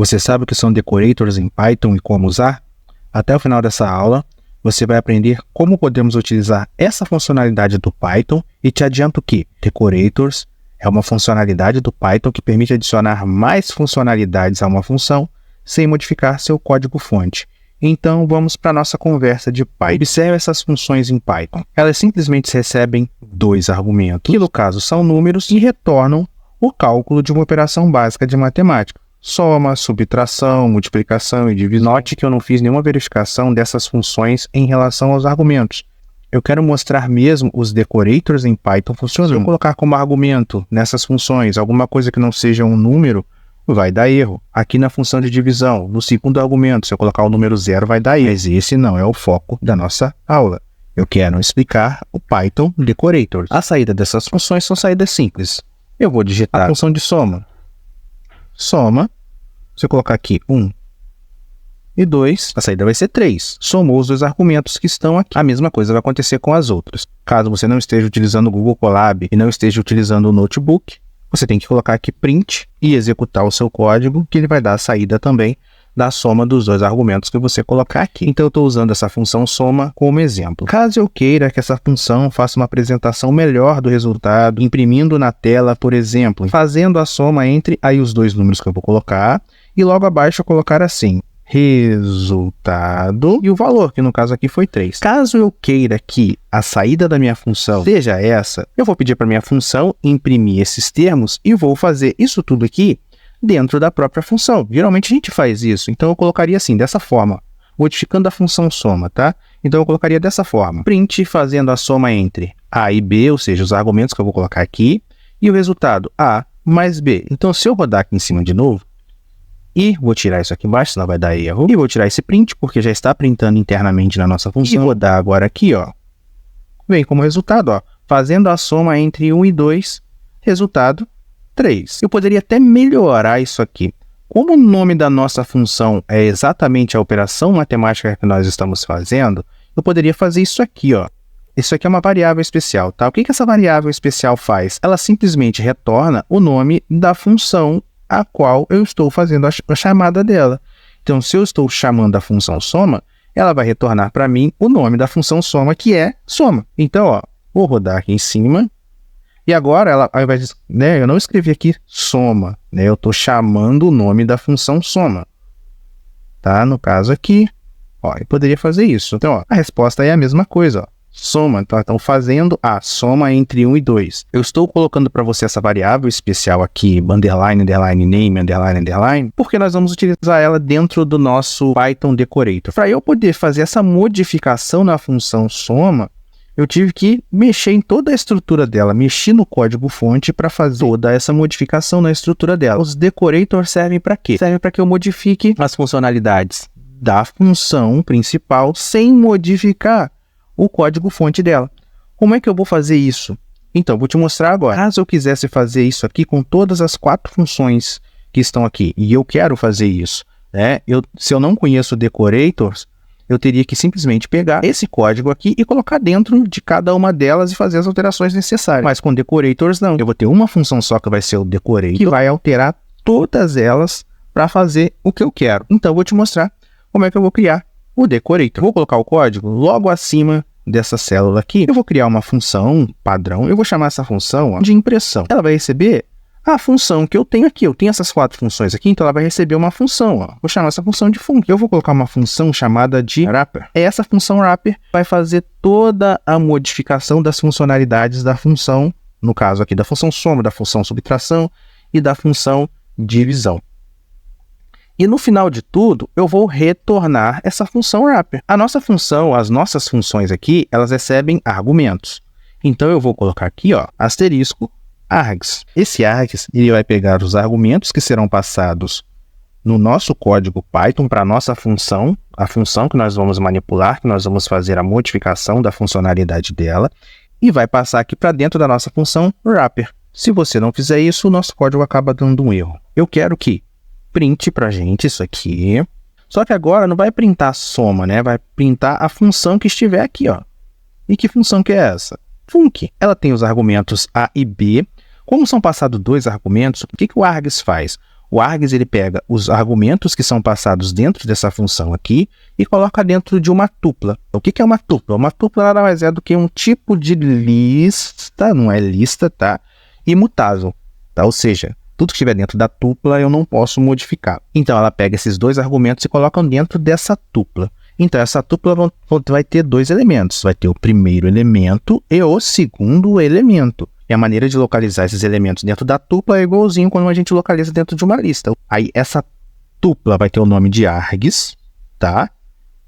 Você sabe o que são decorators em Python e como usar? Até o final dessa aula, você vai aprender como podemos utilizar essa funcionalidade do Python e te adianto que decorators é uma funcionalidade do Python que permite adicionar mais funcionalidades a uma função sem modificar seu código-fonte. Então, vamos para a nossa conversa de Python. Observe essas funções em Python. Elas simplesmente recebem dois argumentos, que no caso são números, e retornam o cálculo de uma operação básica de matemática. Soma, subtração, multiplicação e divisão. Note que eu não fiz nenhuma verificação dessas funções em relação aos argumentos. Eu quero mostrar mesmo os decorators em Python funcionando. Se eu colocar como argumento nessas funções alguma coisa que não seja um número, vai dar erro. Aqui na função de divisão, no segundo argumento, se eu colocar o número 0, vai dar erro. Mas esse não é o foco da nossa aula. Eu quero explicar o Python decorators. A saída dessas funções são saídas simples. Eu vou digitar a função de soma. Soma. Se eu colocar aqui 1 e 2, a saída vai ser 3. Somou os dois argumentos que estão aqui. A mesma coisa vai acontecer com as outras. Caso você não esteja utilizando o Google Colab e não esteja utilizando o Notebook, você tem que colocar aqui print e executar o seu código, que ele vai dar a saída também da soma dos dois argumentos que você colocar aqui. Então eu estou usando essa função soma como exemplo. Caso eu queira que essa função faça uma apresentação melhor do resultado, imprimindo na tela, por exemplo, fazendo a soma entre aí os dois números que eu vou colocar, e logo abaixo eu colocar assim, resultado e o valor, que no caso aqui foi 3. Caso eu queira que a saída da minha função seja essa, eu vou pedir para minha função imprimir esses termos e vou fazer isso tudo aqui dentro da própria função. Geralmente a gente faz isso, então eu colocaria assim, dessa forma, modificando a função soma, tá? Então eu colocaria dessa forma, print fazendo a soma entre A e B, ou seja, os argumentos que eu vou colocar aqui, e o resultado A mais B. Então se eu rodar aqui em cima de novo, e vou tirar isso aqui embaixo, senão vai dar erro. E vou tirar esse print, porque já está printando internamente na nossa função. E vou dar agora aqui, ó. Vem como resultado, ó. Fazendo a soma entre 1 e 2, resultado 3. Eu poderia até melhorar isso aqui. Como o nome da nossa função é exatamente a operação matemática que nós estamos fazendo, eu poderia fazer isso aqui, ó. Isso aqui é uma variável especial, tá? O que essa variável especial faz? Ela simplesmente retorna o nome da função a qual eu estou fazendo a chamada dela. Então, se eu estou chamando a função soma, ela vai retornar para mim o nome da função soma, que é soma. Então, ó, vou rodar aqui em cima, e agora ela, ao invés de, né, eu não escrevi aqui soma, né, eu estou chamando o nome da função soma. Tá? No caso aqui, ó, eu poderia fazer isso. Então, ó, a resposta é a mesma coisa, ó. Soma, então fazendo a soma entre 1 e 2. Eu estou colocando para você essa variável especial aqui, underline, underline, name, underline, underline, porque nós vamos utilizar ela dentro do nosso Python decorator. Para eu poder fazer essa modificação na função soma, eu tive que mexer em toda a estrutura dela, mexer no código-fonte para fazer toda essa modificação na estrutura dela. Os decorators servem para quê? Servem para que eu modifique as funcionalidades da função principal sem modificar o código-fonte dela. Como é que eu vou fazer isso? Então, vou te mostrar agora. Caso eu quisesse fazer isso aqui com todas as 4 funções que estão aqui, e eu quero fazer isso, né? Se eu não conheço decorators, eu teria que simplesmente pegar esse código aqui e colocar dentro de cada uma delas e fazer as alterações necessárias. Mas com decorators não. Eu vou ter uma função só que vai ser o decorator, que vai alterar todas elas para fazer o que eu quero. Então, eu vou te mostrar como é que eu vou criar o decorator. Vou colocar o código logo acima dessa célula aqui. Eu vou criar uma função padrão. Eu vou chamar essa função, ó, de impressão. Ela vai receber a função que eu tenho aqui. Eu tenho essas 4 funções aqui, então ela vai receber uma função, ó. Vou chamar essa função de func. Eu vou colocar uma função chamada de wrapper. Essa função wrapper vai fazer toda a modificação das funcionalidades da função, no caso aqui da função soma, da função subtração e da função divisão. E no final de tudo, eu vou retornar essa função wrapper. A nossa função, as nossas funções aqui, elas recebem argumentos. Então eu vou colocar aqui, ó, asterisco, args. Esse args, ele vai pegar os argumentos que serão passados no nosso código Python para a nossa função, a função que nós vamos manipular, que nós vamos fazer a modificação da funcionalidade dela, e vai passar aqui para dentro da nossa função wrapper. Se você não fizer isso, o nosso código acaba dando um erro. Eu quero que print pra gente isso aqui. Só que agora não vai printar a soma, né? Vai printar a função que estiver aqui, ó. E que função que é essa? Func. Ela tem os argumentos A e B. Como são passados 2 argumentos, o que o args faz? O args ele pega os argumentos que são passados dentro dessa função aqui e coloca dentro de uma tupla. O que é uma tupla? Uma tupla nada mais é do que um tipo de lista, não é lista, tá? Imutável, tá? Ou seja, tudo que estiver dentro da tupla eu não posso modificar. Então ela pega esses dois argumentos e coloca dentro dessa tupla. Então essa tupla vai ter dois elementos. Vai ter o primeiro elemento e o segundo elemento. E a maneira de localizar esses elementos dentro da tupla é igualzinho quando a gente localiza dentro de uma lista. Aí essa tupla vai ter o nome de args, tá?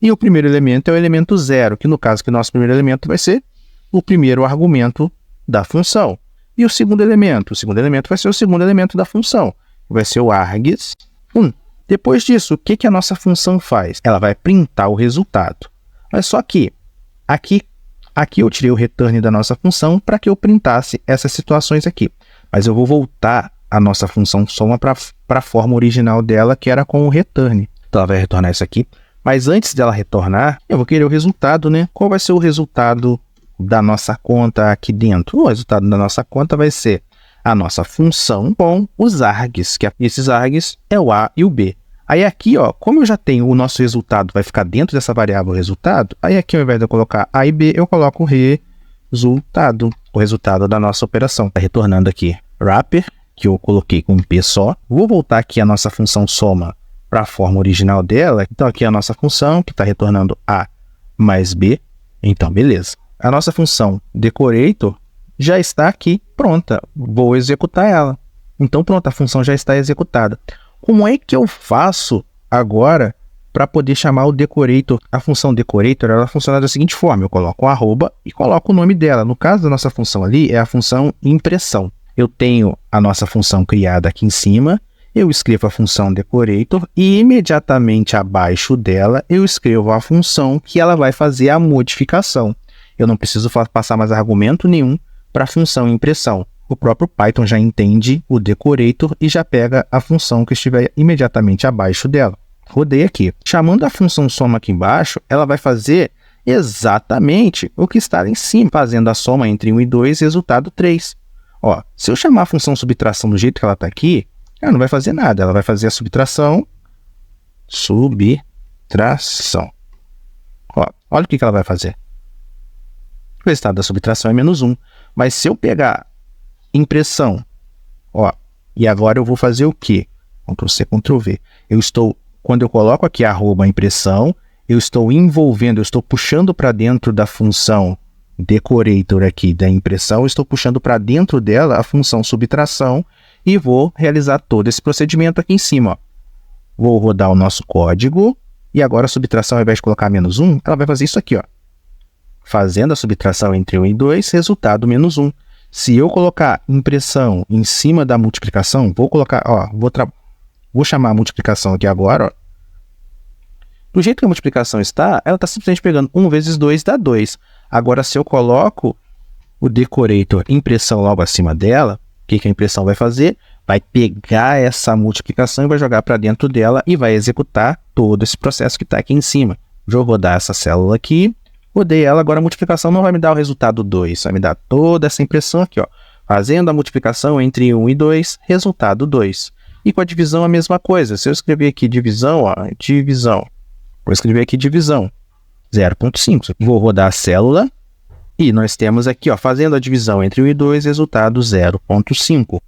E o primeiro elemento é o elemento 0, que no caso que o nosso primeiro elemento vai ser o primeiro argumento da função. E o segundo elemento? O segundo elemento vai ser o segundo elemento da função. Vai ser o args 1. Depois disso, o que a nossa função faz? Ela vai printar o resultado. Olha só aqui eu tirei o return da nossa função para que eu printasse essas situações aqui. Mas eu vou voltar a nossa função soma para a forma original dela, que era com o return. Então ela vai retornar isso aqui. Mas antes dela retornar, eu vou querer o resultado, né? Qual vai ser o resultado da nossa conta aqui dentro? O resultado da nossa conta vai ser a nossa função com os args, que esses args é o A e o B. Aí aqui, ó, como eu já tenho o nosso resultado, vai ficar dentro dessa variável resultado, aí aqui ao invés de eu colocar A e B, eu coloco o resultado, o resultado da nossa operação. Está retornando aqui wrapper, que eu coloquei com um P só. Vou voltar aqui a nossa função soma para a forma original dela. Então aqui é a nossa função, que está retornando A mais B. Então, beleza. A nossa função decorator já está aqui pronta. Vou executar ela. Então, pronto, a função já está executada. Como é que eu faço agora para poder chamar o decorator? A função decorator, ela funciona da seguinte forma. Eu coloco um arroba e coloco o nome dela. No caso da nossa função ali, é a função impressão. Eu tenho a nossa função criada aqui em cima. Eu escrevo a função decorator e imediatamente abaixo dela eu escrevo a função que ela vai fazer a modificação. Eu não preciso passar mais argumento nenhum para a função impressão. O próprio Python já entende o decorator e já pega a função que estiver imediatamente abaixo dela. Rodei aqui. Chamando a função soma aqui embaixo, ela vai fazer exatamente o que está em cima, fazendo a soma entre 1 e 2, resultado 3. Ó, se eu chamar a função subtração do jeito que ela está aqui, ela não vai fazer nada. Ela vai fazer a subtração. Ó, olha o que ela vai fazer. O resultado da subtração é -1. Mas se eu pegar impressão, ó, e agora eu vou fazer o quê? Ctrl+C, Ctrl+V. Quando eu coloco aqui arroba impressão, eu estou envolvendo, eu estou puxando para dentro da função decorator aqui da impressão, eu estou puxando para dentro dela a função subtração e vou realizar todo esse procedimento aqui em cima. Ó. Vou rodar o nosso código e agora a subtração, ao invés de colocar -1, ela vai fazer isso aqui, ó. Fazendo a subtração entre 1 e 2, resultado -1. Se eu colocar impressão em cima da multiplicação, vou colocar, ó, vou chamar a multiplicação aqui agora, ó. Do jeito que a multiplicação está, ela está simplesmente pegando 1 vezes 2 dá 2. Agora, se eu coloco o decorator impressão logo acima dela, o que a impressão vai fazer? Vai pegar essa multiplicação e vai jogar para dentro dela e vai executar todo esse processo que está aqui em cima. Vou rodar essa célula aqui. Rodei ela, agora a multiplicação não vai me dar o resultado 2, vai me dar toda essa impressão aqui, ó. Fazendo a multiplicação entre 1 e 2, resultado 2. E com a divisão a mesma coisa. Se eu escrever aqui divisão, ó, divisão. Vou escrever aqui divisão, 0,5. Vou rodar a célula e nós temos aqui, ó, fazendo a divisão entre 1 e 2, resultado 0,5.